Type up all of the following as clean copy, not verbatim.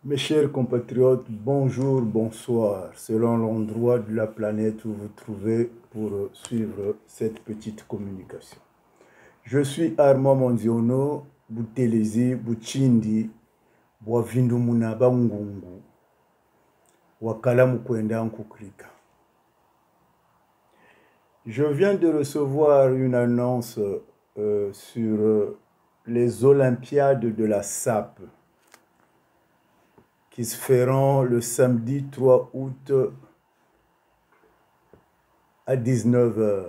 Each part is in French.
Mes chers compatriotes, bonjour, bonsoir, selon l'endroit de la planète où vous trouvez pour suivre cette petite communication. Je suis Armand Monziono, Boutelezi, Bouchindi, Boavindumuna Bangungu, Wakala Mukwenda Nkukrika. Je viens de recevoir une annonce sur les Olympiades de la SAP qui se feront le samedi 3 août à 19 h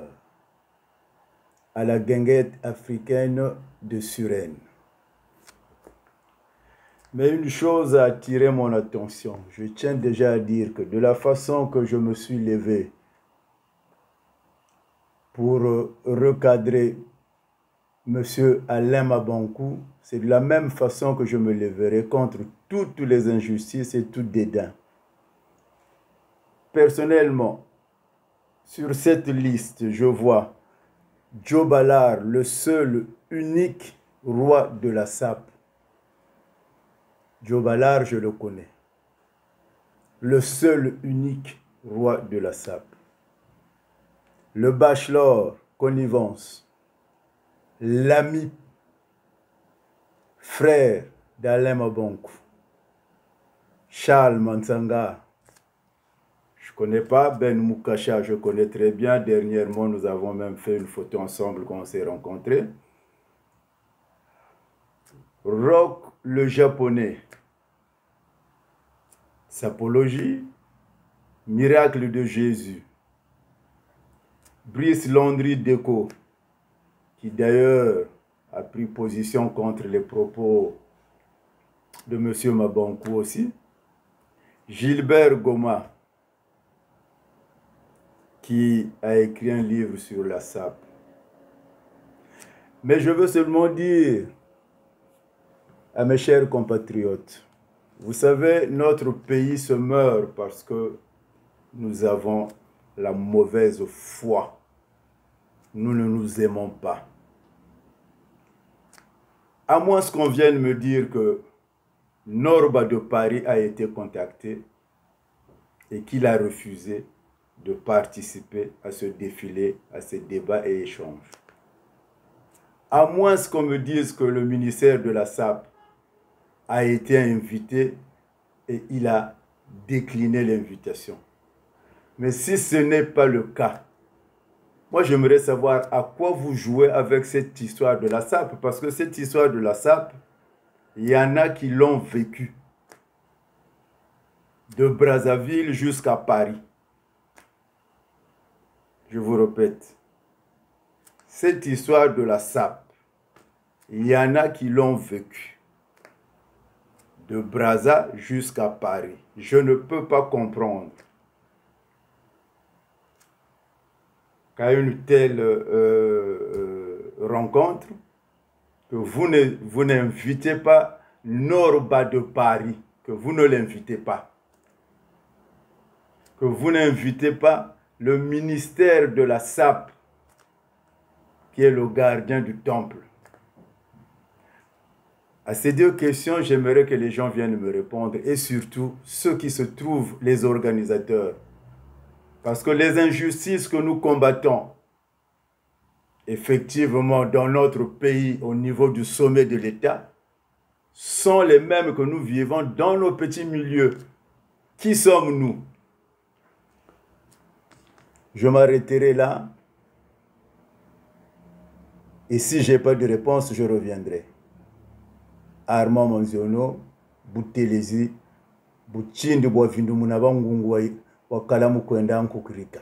à la guinguette africaine de Suresnes. Mais une chose a attiré mon attention. Je tiens déjà à dire que de la façon que je me suis levé pour recadrer M. Alain Mabankou, c'est de la même façon que je me lèverai contre toutes les injustices et tout dédain. Personnellement, sur cette liste, je vois Joe Ballard, le seul, unique roi de la SAP. Joe Ballard, je le connais. Le seul, unique roi de la SAP. Le bachelor, connivence. L'ami, frère d'Alain Mabankou, Charles Mansanga. Je ne connais pas Ben Moukasha, je connais très bien. Dernièrement, nous avons même fait une photo ensemble quand on s'est rencontrés. Rock le japonais, Sapologie, Miracle de Jésus. Brice Landry Deco, qui d'ailleurs a pris position contre les propos de M. Mabankou aussi. Gilbert Goma, qui a écrit un livre sur la SAP. Mais je veux seulement dire à mes chers compatriotes, vous savez, notre pays se meurt parce que nous avons la mauvaise foi. Nous ne nous aimons pas. À moins qu'on vienne me dire que Norba de Paris a été contacté et qu'il a refusé de participer à ce défilé, à ces débats et échanges. À moins qu'on me dise que le ministère de la SAP a été invité et il a décliné l'invitation. Mais si ce n'est pas le cas, moi j'aimerais savoir à quoi vous jouez avec cette histoire de la SAP, parce que cette histoire de la SAP, il y en a qui l'ont vécu. De Brazzaville jusqu'à Paris. Je vous répète, cette histoire de la SAP, il y en a qui l'ont vécu. De Brazza jusqu'à Paris. Je ne peux pas comprendre qu'à une telle rencontre, que vous n'invitez pas Norba de Paris, que vous ne l'invitez pas. Que vous n'invitez pas le ministère de la SAP, qui est le gardien du temple. À ces deux questions, j'aimerais que les gens viennent me répondre, et surtout ceux qui se trouvent les organisateurs. Parce que les injustices que nous combattons, effectivement, dans notre pays, au niveau du sommet de l'État, sont les mêmes que nous vivons dans nos petits milieux. Qui sommes-nous? Je m'arrêterai là. Et si je n'ai pas de réponse, je reviendrai. Armand Monziono, Boutelezi, Bouchindi Boavindumuna Bangungu, Wakala Mukwenda Nkukrika.